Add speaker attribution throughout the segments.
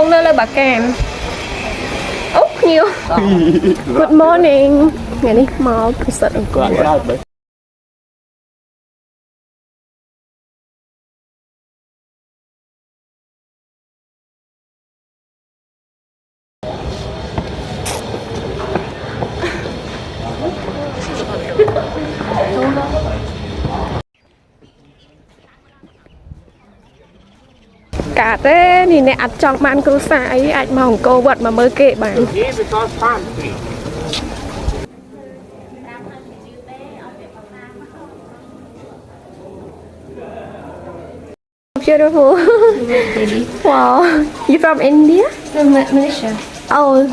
Speaker 1: không nơi là bà cam ốc nhiều good morning ngày đi mau sợ được quá cả thế thì nè ăn trong man cru sa ấy ảnh mà hồng cô vật mà mơ kệ bạn beautiful wow you from India
Speaker 2: From Malaysia.
Speaker 1: oh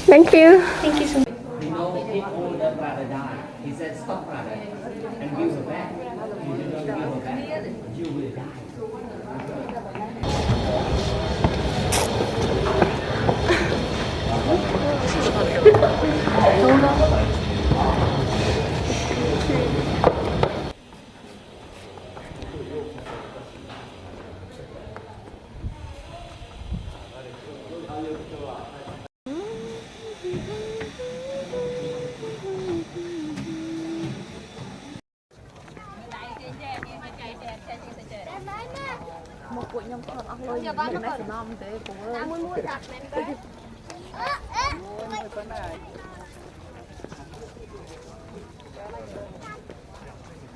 Speaker 1: thank you
Speaker 2: Thank you so much.
Speaker 3: You know, he owned a brother died. He said, stop brother, and give her back. You do not give her back, you will die.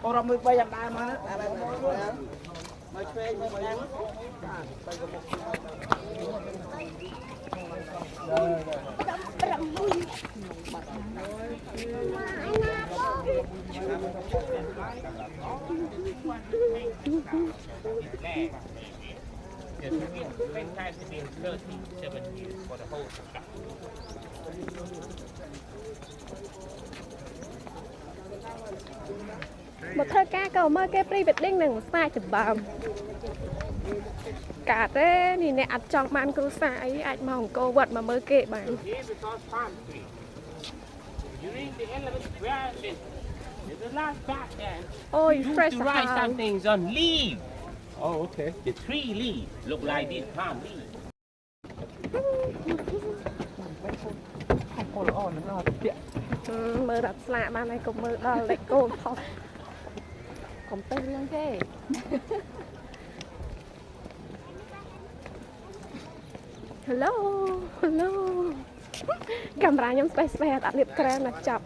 Speaker 4: Cô ra 13 dặm đai mà mới thuê mới đang
Speaker 1: một thơ ca cầu mơ cái pre-wedding đừng sai chụp bầm cả thế thì nè ăn trong man cru sa ấy ảnh mà hồng cô vật mà mơ kệ bạn ôi fresh
Speaker 3: To write
Speaker 1: hào
Speaker 3: some things on leaf. Oh, okay. The tree leaf look like this palm leaf.
Speaker 1: mơ đặt lạ ban này cũng mơ đo lại cô phong cũng tên lương thế hello hello camera nhóm space đặt liệp krem là chọc